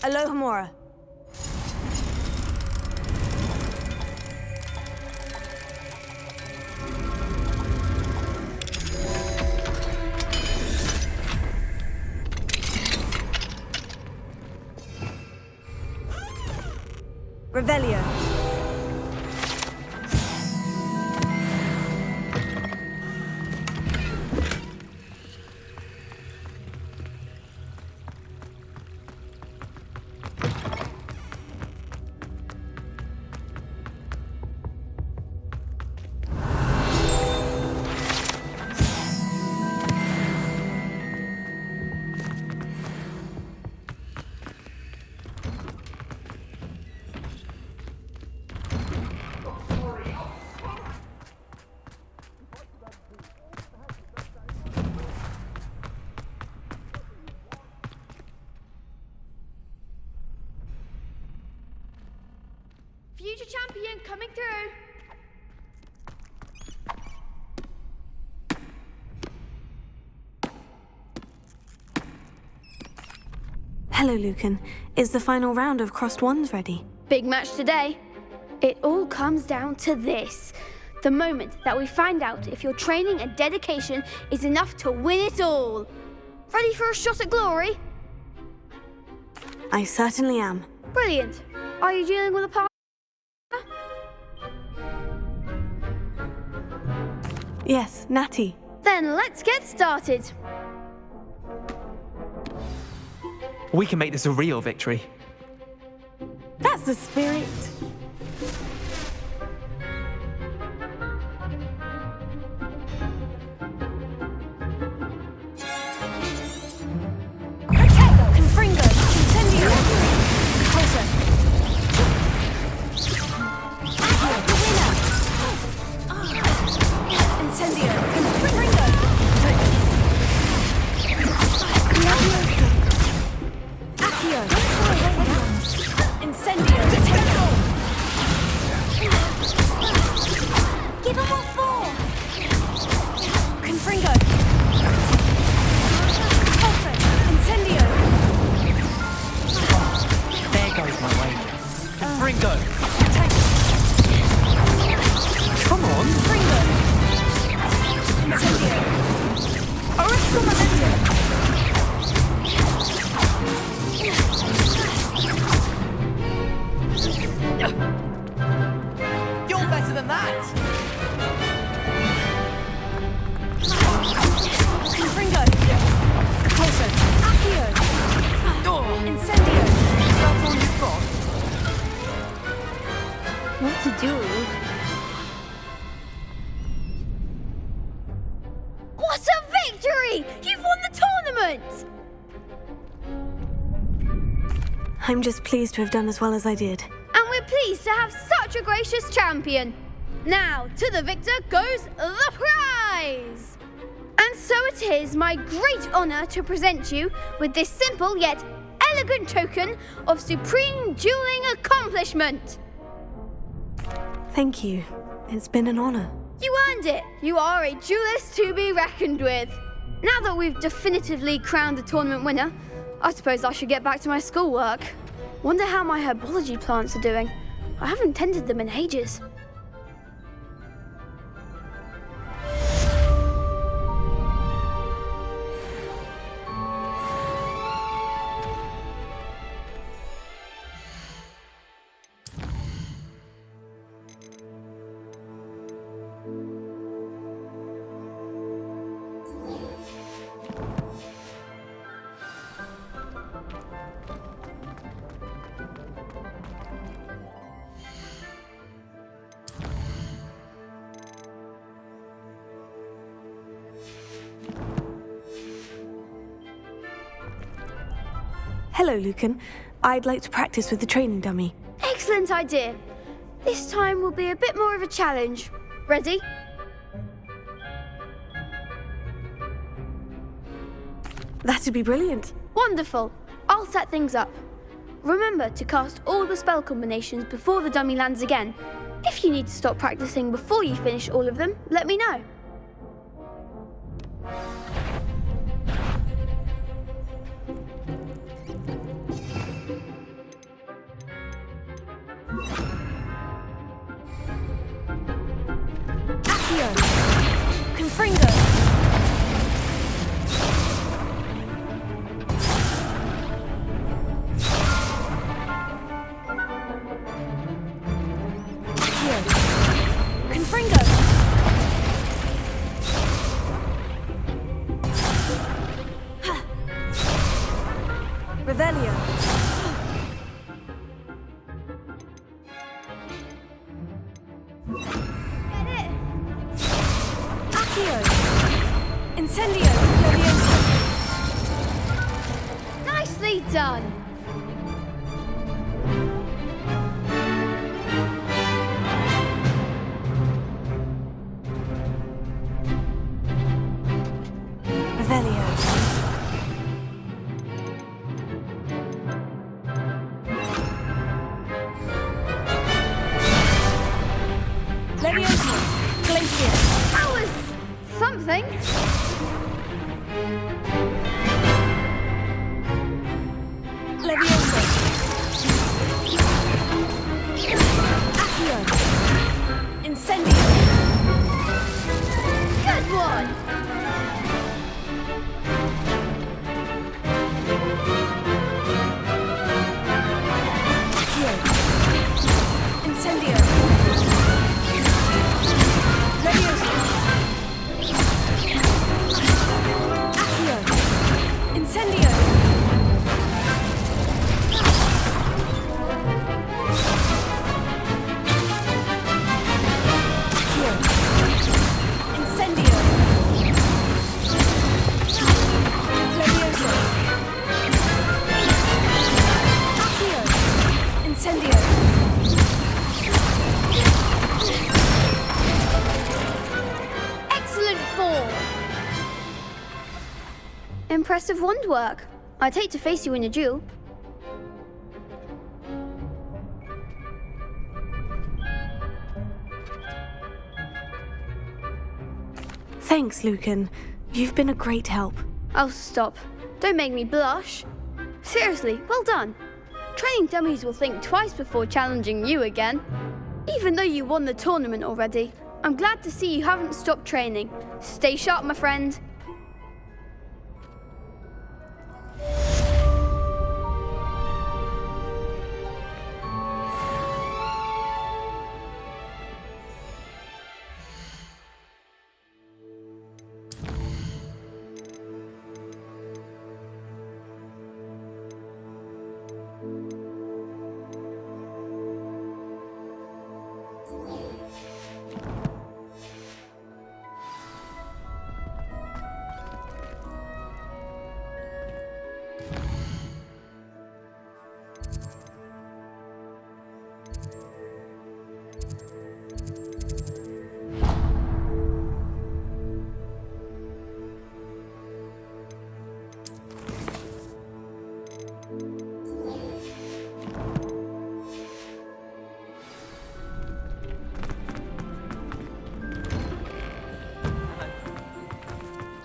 Alohomora. Revelio. Future champion coming through. Hello, Lucan. Is the final round of Crossed Wands ready? Big match today. It all comes down to this. The moment that we find out if your training and dedication is enough to win it all. Ready for a shot at glory? I certainly am. Brilliant. Are you dealing with a partner? Yes, Natty. Then let's get started. We can make this a real victory. That's the spirit. Confringo, Incendio. Closer. Incendio, Confringo. Accio. Incendio, give him what for. Confringo. Incendio. There goes my wager. Ringo! Come on! Ringo. Incendio. Orisco Memento. You're better than that! Confringo. Pulso. Accio. Incendio. That's all you've got? What's to do. What a victory! You've won the tournament! I'm just pleased to have done as well as I did. And we're pleased to have such a gracious champion. Now, to the victor goes the prize! And so it is my great honour to present you with this simple yet elegant token of supreme dueling accomplishment. Thank you. It's been an honor. You earned it. You are a duelist to be reckoned with. Now that we've definitively crowned the tournament winner, I suppose I should get back to my schoolwork. Wonder how my herbology plants are doing. I haven't tended them in ages. Hello, Lucan. I'd like to practice with the training dummy. Excellent idea. This time will be a bit more of a challenge. Ready? That'd be brilliant. Wonderful. I'll set things up. Remember to cast all the spell combinations before the dummy lands again. If you need to stop practicing before you finish all of them, let me know. Revelio. Get it! Accio. Incendio. Leviosa. Nicely done! Revelio. Leviosa. Glacier. That was something. Leviosa. Accio. Incendio. Good one! Accio. Incendio. Leviosa. Accio. Incendio. Accio. Incendio. Leviosa. Accio. Incendio. Excellent form! Impressive wand work. I'd hate to face you in a duel. Thanks, Lucan. You've been a great help. Oh, stop. Don't make me blush. Seriously, well done. Training dummies will think twice before challenging you again. Even though you won the tournament already, I'm glad to see you haven't stopped training. Stay sharp, my friend.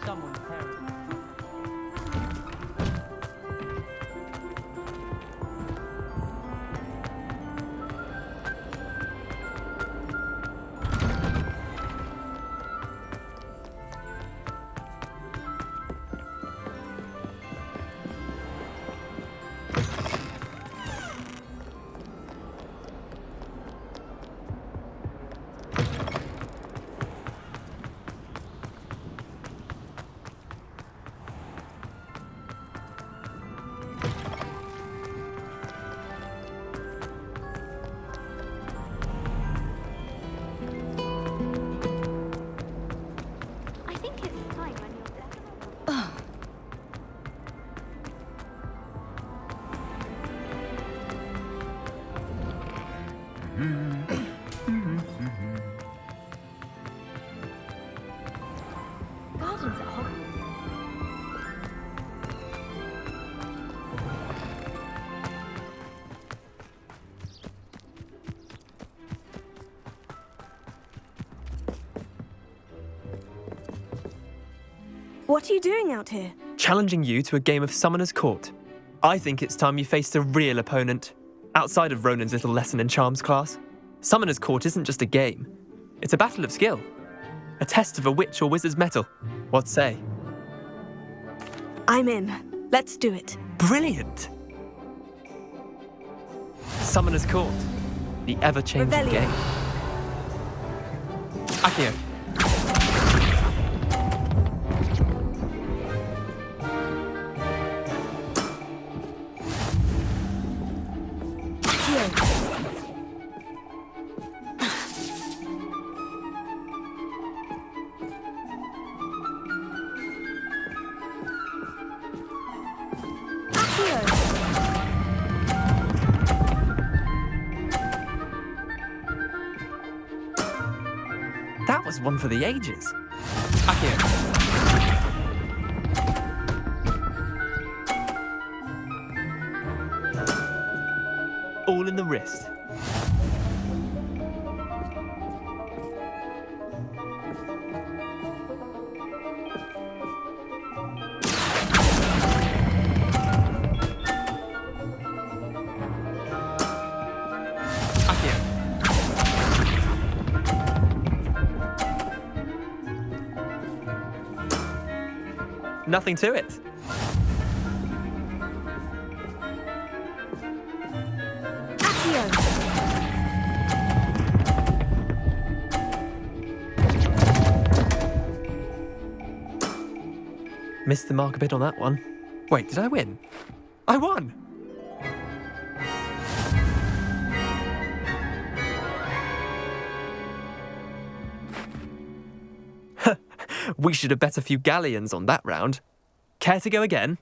Someone's parents. I think it's time when you're Gardens at Hogwarts. What are you doing out here? Challenging you to a game of Summoner's Court. I think it's time you faced a real opponent. Outside of Ronan's little lesson in charms class, Summoner's Court isn't just a game. It's a battle of skill. A test of a witch or wizard's mettle. What say? I'm in. Let's do it. Brilliant! Summoner's Court. The ever-changing Revelio. game. Accio. That was one for the ages. Accio. All in the wrist. Nothing to it. Missed the mark a bit on that one. Wait, did I win? I won! We should have bet a few galleons on that round. Care to go again?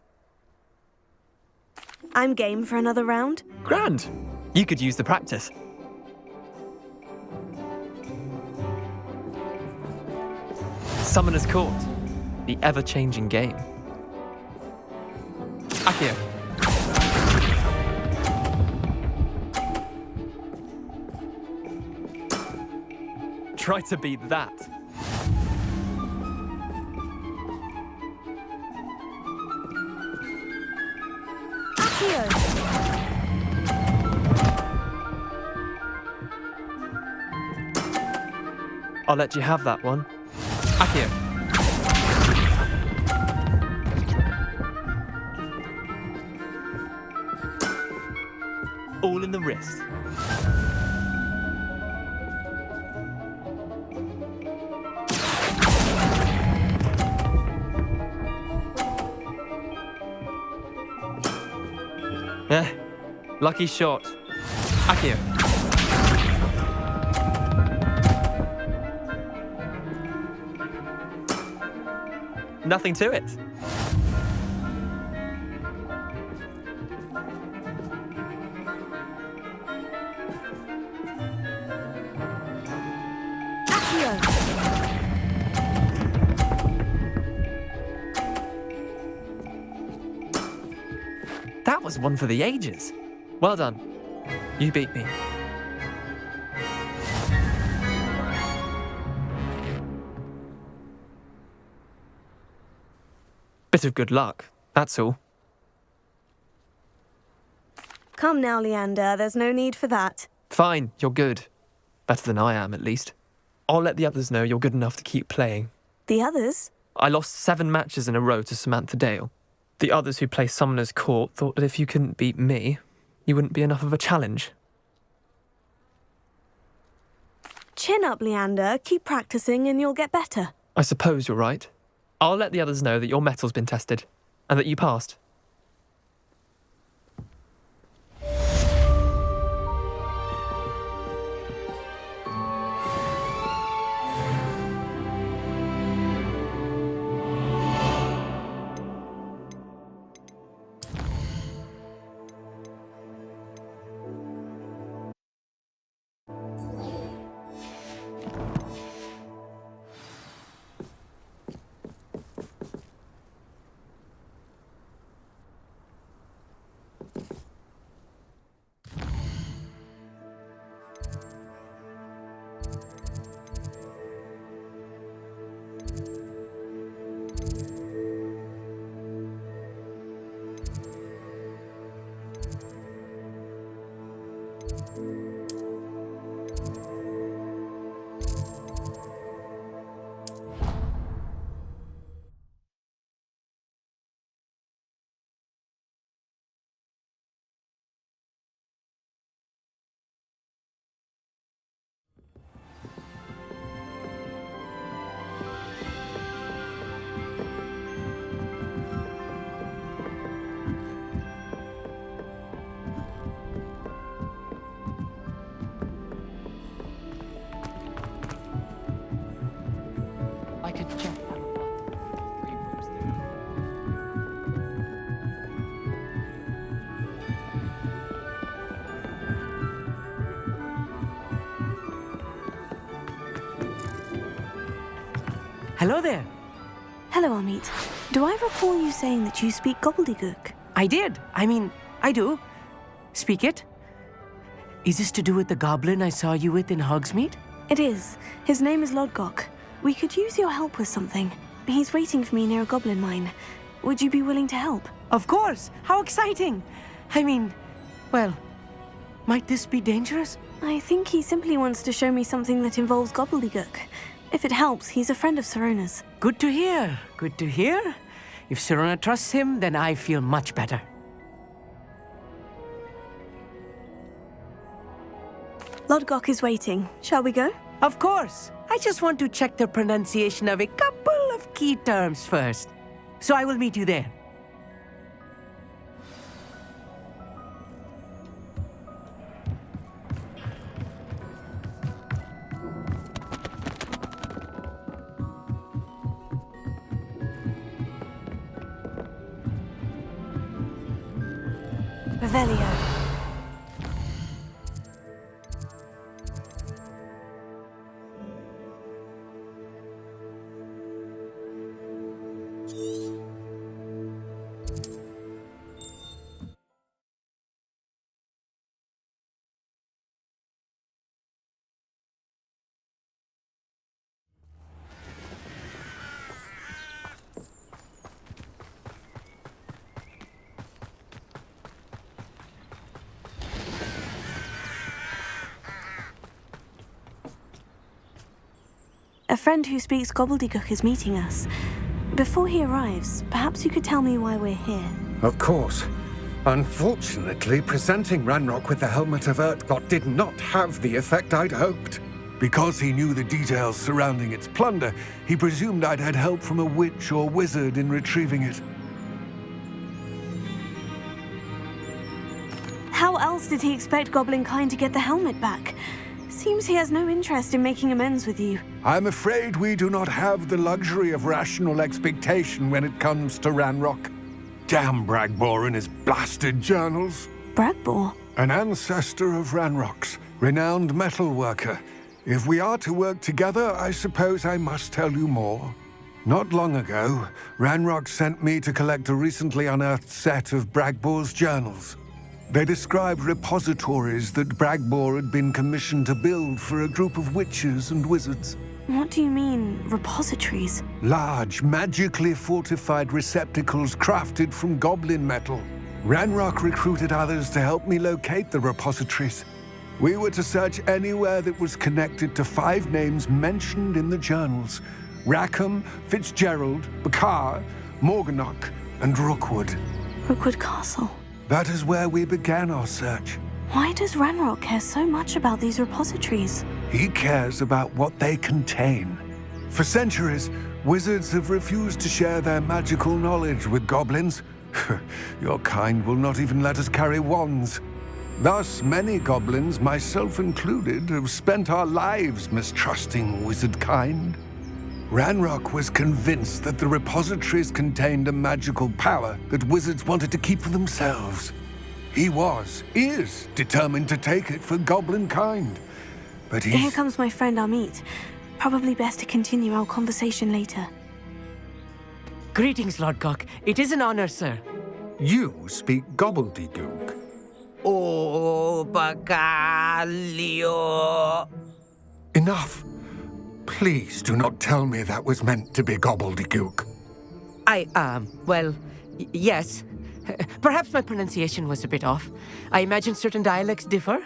I'm game for another round. Grand. You could use the practice. Summoner's Court. The ever-changing game. Accio. Try to beat that. I'll let you have that one. Accio. All in the wrist. Lucky shot. Accio. nothing to it. That was one for the ages. Well done. You beat me. Bit of good luck, that's all. Come now, Leander, there's no need for that. Fine, you're good. Better than I am, at least. I'll let the others know you're good enough to keep playing. The others? I lost 7 matches in a row to Samantha Dale. The others who play Summoner's Court thought that if you couldn't beat me, you wouldn't be enough of a challenge. Chin up, Leander. Keep practicing and you'll get better. I suppose you're right. I'll let the others know that your metal's been tested, and that you passed. I could check that. Hello there. Hello, Amit. Do I recall you saying that you speak gobbledygook? I did. I do. Speak it. Is this to do with the goblin I saw you with in Hogsmeade? It is. His name is Lodgok. We could use your help with something. He's waiting for me near a goblin mine. Would you be willing to help? Of course. How exciting. Well, might this be dangerous? I think he simply wants to show me something that involves gobbledygook. If it helps, he's a friend of Sirona's. Good to hear. Good to hear. If Sirona trusts him, then I feel much better. Lodgok is waiting. Shall we go? Of course. I just want to check the pronunciation of a couple of key terms first. So I will meet you there. Revelio. A friend who speaks gobbledygook is meeting us. Before he arrives, perhaps you could tell me why we're here. Of course. Unfortunately, presenting Ranrock with the Helmet of Urtkot did not have the effect I'd hoped. Because he knew the details surrounding its plunder, he presumed I'd had help from a witch or wizard in retrieving it. How else did he expect Goblinkind to get the helmet back? Seems he has no interest in making amends with you. I'm afraid we do not have the luxury of rational expectation when it comes to Ranrock. Damn Bragbor and his blasted journals. Bragbor? An ancestor of Ranrock's, renowned metal worker. If we are to work together, I suppose I must tell you more. Not long ago, Ranrock sent me to collect a recently unearthed set of Bragbor's journals. They described repositories that Bragbor had been commissioned to build for a group of witches and wizards. What do you mean, repositories? Large, magically fortified receptacles crafted from goblin metal. Ranrock recruited others to help me locate the repositories. We were to search anywhere that was connected to 5 names mentioned in the journals: Rackham, Fitzgerald, Bakar, Morganach, and Rookwood. Rookwood Castle. That is where we began our search. Why does Ranrock care so much about these repositories? He cares about what they contain. For centuries, wizards have refused to share their magical knowledge with goblins. Your kind will not even let us carry wands. Thus, many goblins, myself included, have spent our lives mistrusting wizard kind. Ranrock was convinced that the repositories contained a magical power that wizards wanted to keep for themselves. He is determined to take it for goblin kind. But Here comes my friend Amit. Probably best to continue our conversation later. Greetings, Lord Cock. It is an honor, sir. You speak gobbledygook. Oh, Bagalio. Enough. Please do not tell me that was meant to be gobbledygook. Well, yes. Perhaps my pronunciation was a bit off. I imagine certain dialects differ.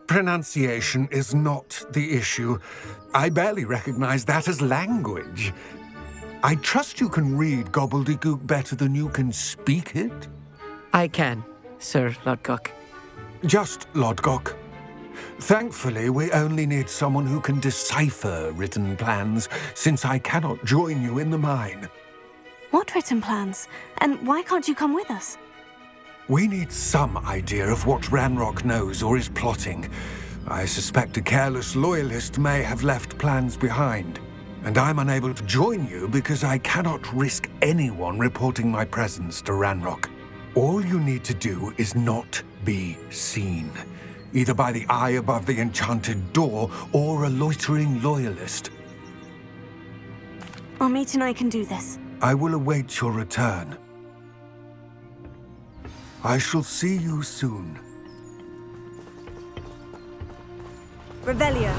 Pronunciation is not the issue. I barely recognize that as language. I trust you can read gobbledygook better than you can speak it? I can, Sir Lodgok. Just Lodgok. Thankfully, we only need someone who can decipher written plans, since I cannot join you in the mine. What written plans? And why can't you come with us? We need some idea of what Ranrock knows or is plotting. I suspect a careless loyalist may have left plans behind. And I'm unable to join you because I cannot risk anyone reporting my presence to Ranrock. All you need to do is not be seen, either by the eye above the enchanted door or a loitering loyalist. Amit and I can do this. I will await your return. I shall see you soon. Revelio.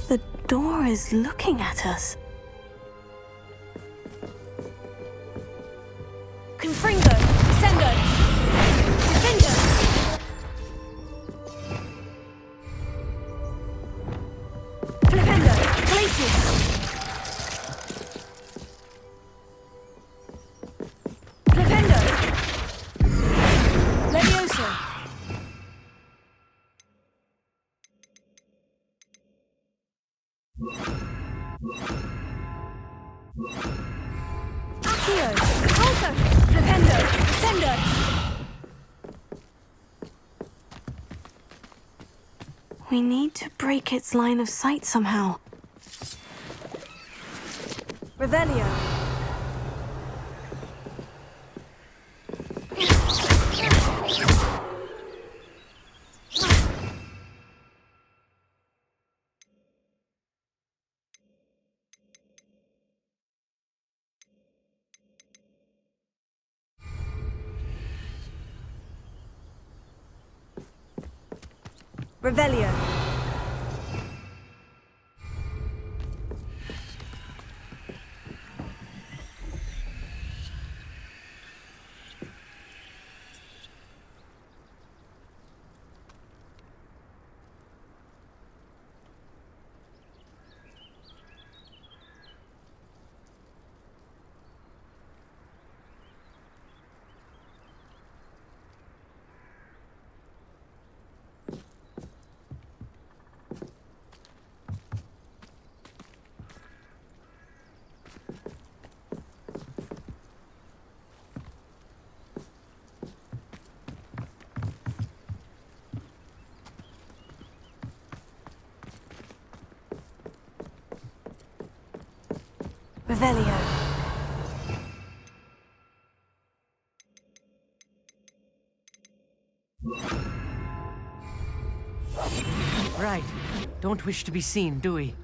The door is looking at us. Confringo, Descendo, Defendo. Flipendo, Glacius. Flipendo. Levioso. Accio, Alto, Flipendo, Descendo. We need to break its line of sight somehow. Revelio. Revelio. Revelio. Right. Don't wish to be seen, do we?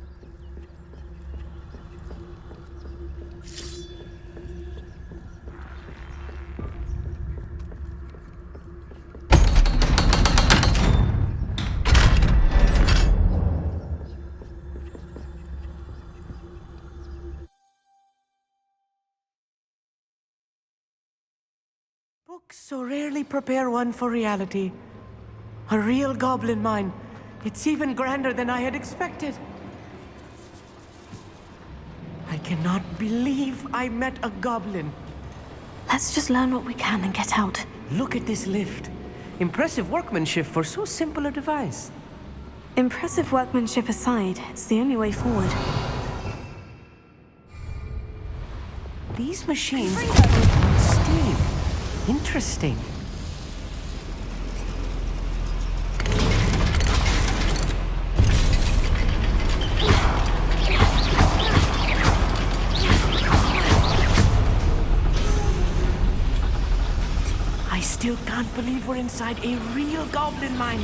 Books so rarely prepare one for reality. A real goblin mine. It's even grander than I had expected. I cannot believe I met a goblin. Let's just learn what we can and get out. Look at this lift. Impressive workmanship for so simple a device. Impressive workmanship aside, it's the only way forward. These machines operate on steam. Interesting. I still can't believe we're inside a real goblin mine.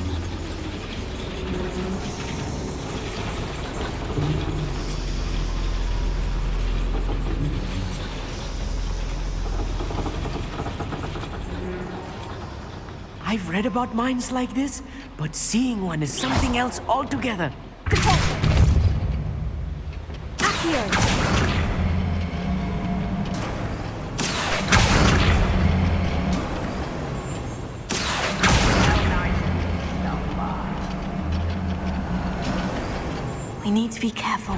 I've read about mines like this, but seeing one is something else altogether. We need to be careful,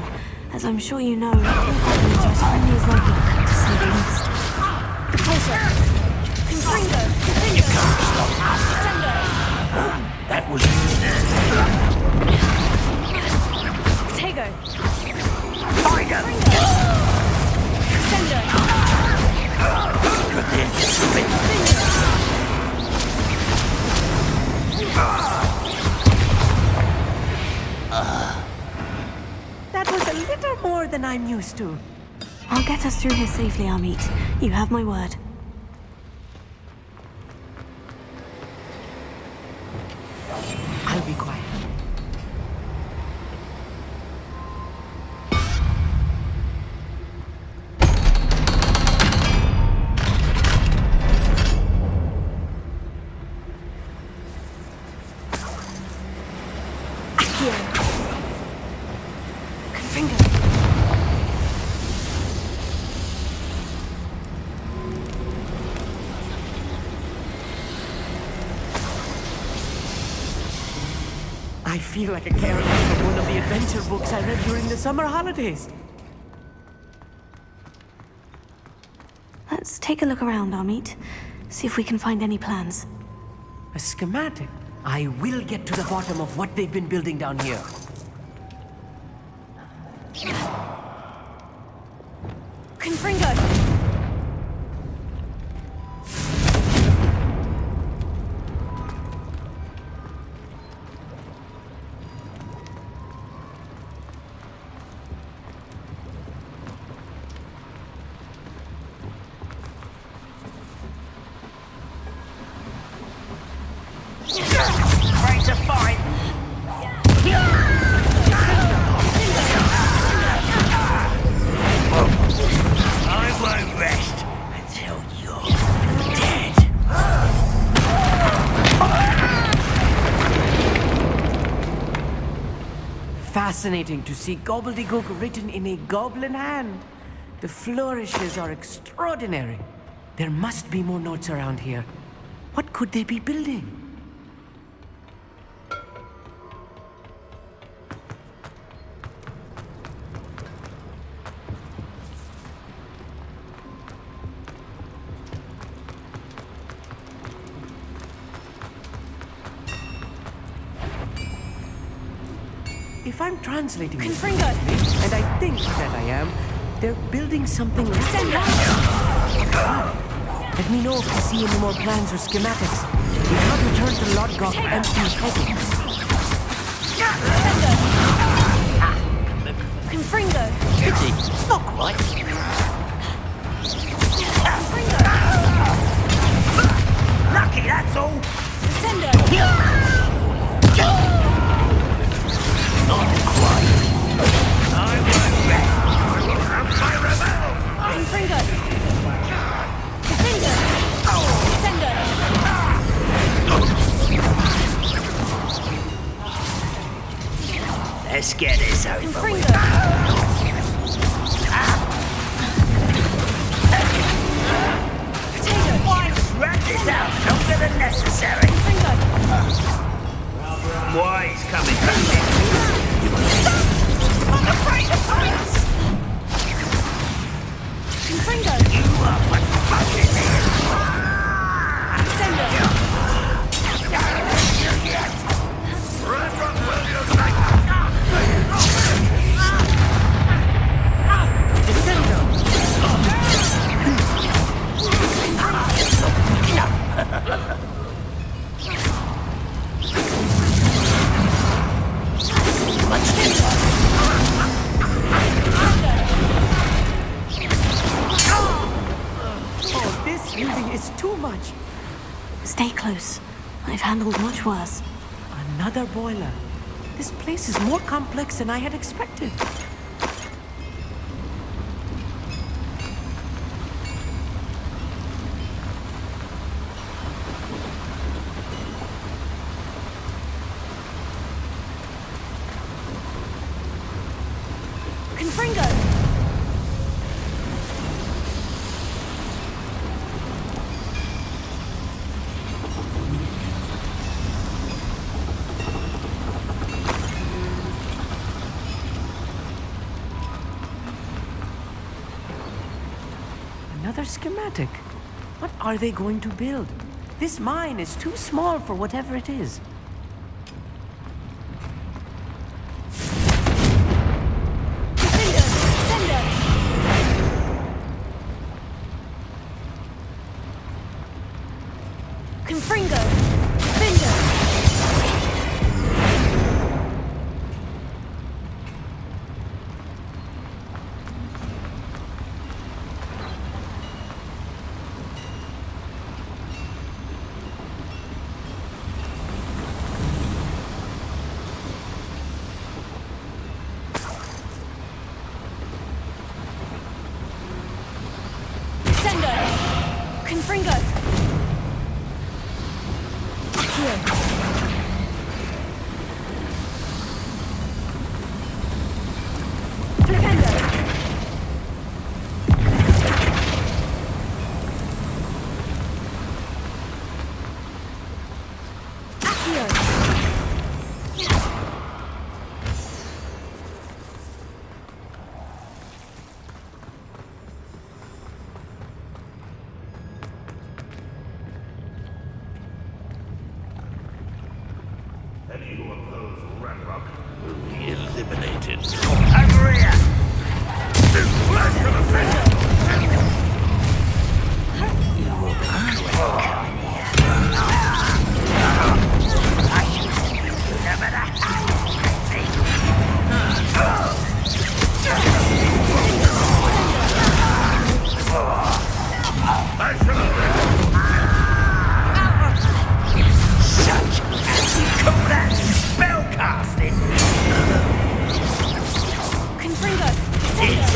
as I'm sure you know, not all goblins are as friendly as Lodlock, to say the least. That was Tego! Tiger. That was a little more than I'm used to. I'll get us through here safely, Amit. You have my word. I'll be quiet. I feel like a character from one of the adventure books I read during the summer holidays. Let's take a look around, Amit. See if we can find any plans. A schematic. I will get to the bottom of what they've been building down here. Confringo! Ready to fight. I'm fascinating to see gobbledygook written in a goblin hand. The flourishes are extraordinary. There must be more notes around here. What could they be building? If I'm translating this Confringo. correctly, and I think that I am, they're building something like Send that. Let me know if you see any more plans or schematics. We can't return to Lodgok empty-headed. Confringo. Pity. Not quite. Lucky, that's all. Sendo. Not quite. I won't rest. I will have my rebel. Confringo. Confringo. Sendo. Let's get this over with. Confringo. Potato. Rat this out longer than necessary. Confringo. Why he's coming back next week? I'm afraid of heights. Confringo. You are what fucking is. Sendo. Oh, this really is too much. Stay close. I've handled much worse. Another boiler. This place is more complex than I had expected. Confringo. Another schematic. What are they going to build? This mine is too small for whatever it is. Confringo. Sendo. Confringo. Findo. Sendo. Confringo. Here. Flipendo. Accio. Any who oppose Ranrock will be eliminated. Over here! Flash to the face! You will be I should see you no matter how such as you call that spellcasting! Confringo. Sendo.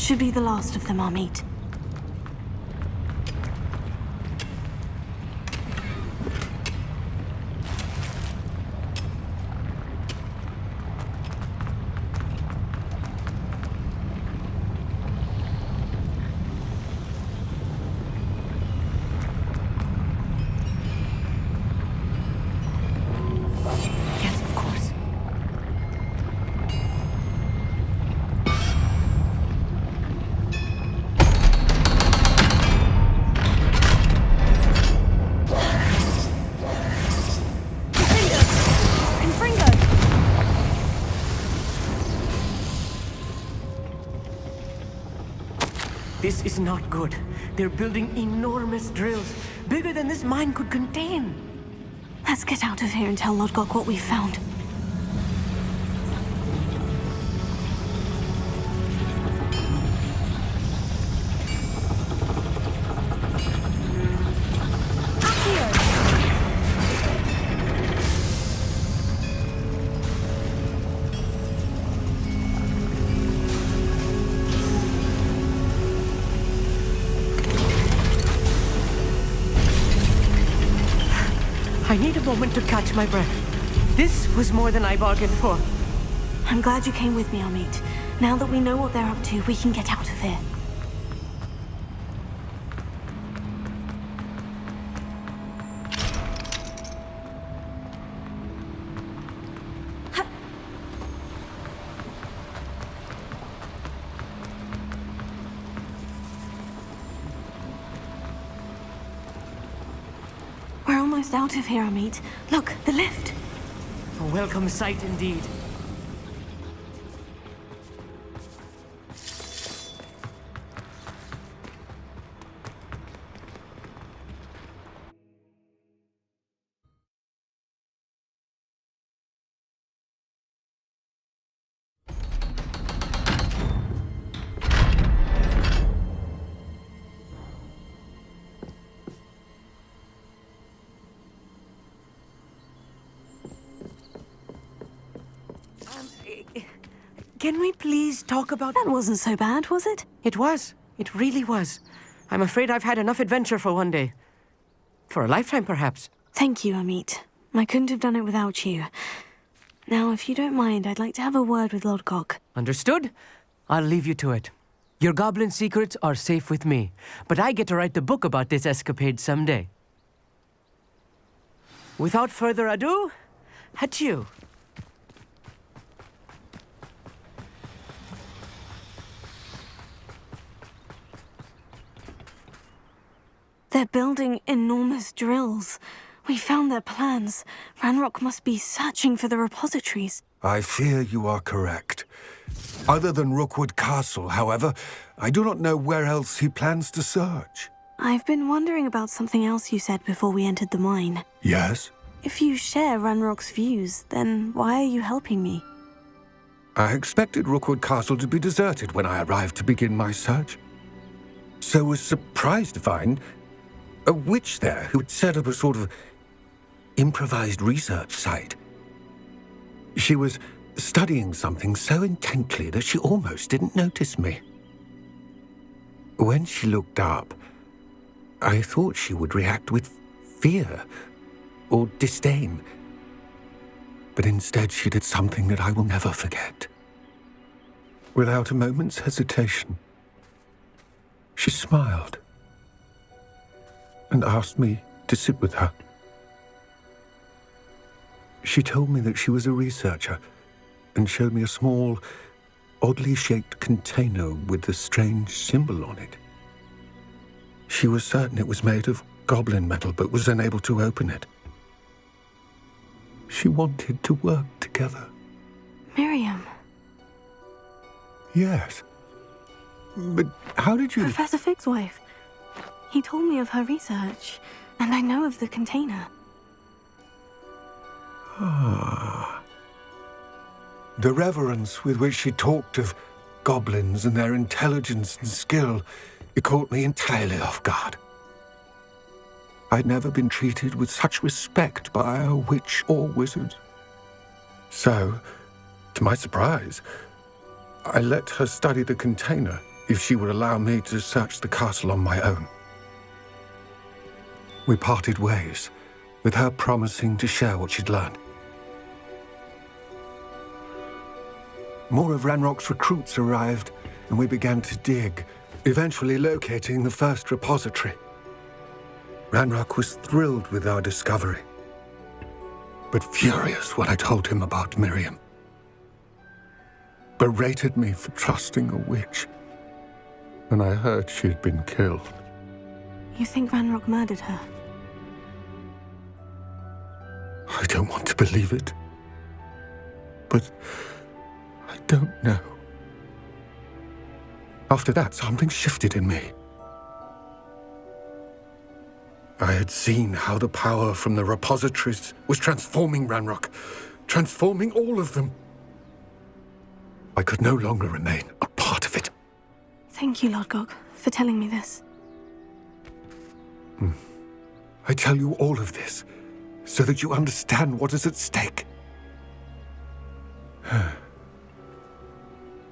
should be the last of them, Amit. Yes, of course. This is not good. They're building enormous drills, bigger than this mine could contain. Let's get out of here and tell Lodgok what we've found. I need a moment to catch my breath. This was more than I bargained for. I'm glad you came with me, Amit. Now that we know what they're up to, we can get out of here. We're almost out of here, Amit. Look, the lift. A welcome sight indeed. Can we please talk about... That wasn't so bad, was it? It was. It really was. I'm afraid I've had enough adventure for one day. For a lifetime, perhaps. Thank you, Amit. I couldn't have done it without you. Now, if you don't mind, I'd like to have a word with Lodgok. Understood? I'll leave you to it. Your goblin secrets are safe with me, but I get to write the book about this escapade someday. Without further ado, adieu. They're building enormous drills. We found their plans. Ranrock must be searching for the repositories. I fear you are correct. Other than Rookwood Castle, however, I do not know where else he plans to search. I've been wondering about something else you said before we entered the mine. Yes? If you share Ranrock's views, then why are you helping me? I expected Rookwood Castle to be deserted when I arrived to begin my search. So was surprised to find a witch there who had set up a sort of improvised research site. She was studying something so intently that she almost didn't notice me. When she looked up, I thought she would react with fear or disdain. But instead she did something that I will never forget. Without a moment's hesitation, she smiled and asked me to sit with her. She told me that she was a researcher and showed me a small, oddly shaped container with a strange symbol on it. She was certain it was made of goblin metal, but was unable to open it. She wanted to work together. Miriam. Yes. But how did you... Professor Fig's wife. He told me of her research, and I know of the container. Ah. The reverence with which she talked of goblins and their intelligence and skill, it caught me entirely off guard. I'd never been treated with such respect by a witch or wizard. So, to my surprise, I let her study the container if she would allow me to search the castle on my own. We parted ways, with her promising to share what she'd learned. More of Ranrock's recruits arrived, and we began to dig, eventually locating the first repository. Ranrock was thrilled with our discovery, but furious when I told him about Miriam. Berated me for trusting a witch, and I heard she had been killed. You think Ranrock murdered her? I don't want to believe it, but I don't know. After that, something shifted in me. I had seen how the power from the repositories was transforming Ranrock, transforming all of them. I could no longer remain a part of it. Thank you, Lord Gog, for telling me this. I tell you all of this so that you understand what is at stake.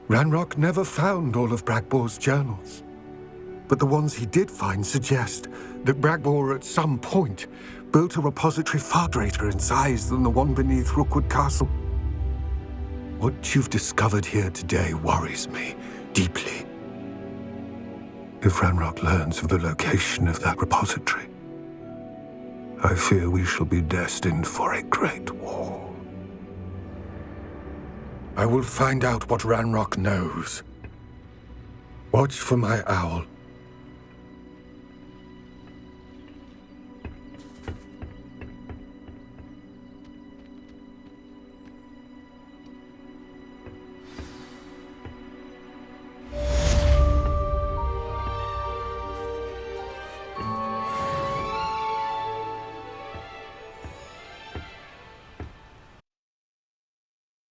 Ranrock never found all of Bragbor's journals, but the ones he did find suggest that Bragbor at some point built a repository far greater in size than the one beneath Rookwood Castle. What you've discovered here today worries me deeply. If Ranrock learns of the location of that repository, I fear we shall be destined for a great war. I will find out what Ranrock knows. Watch for my owl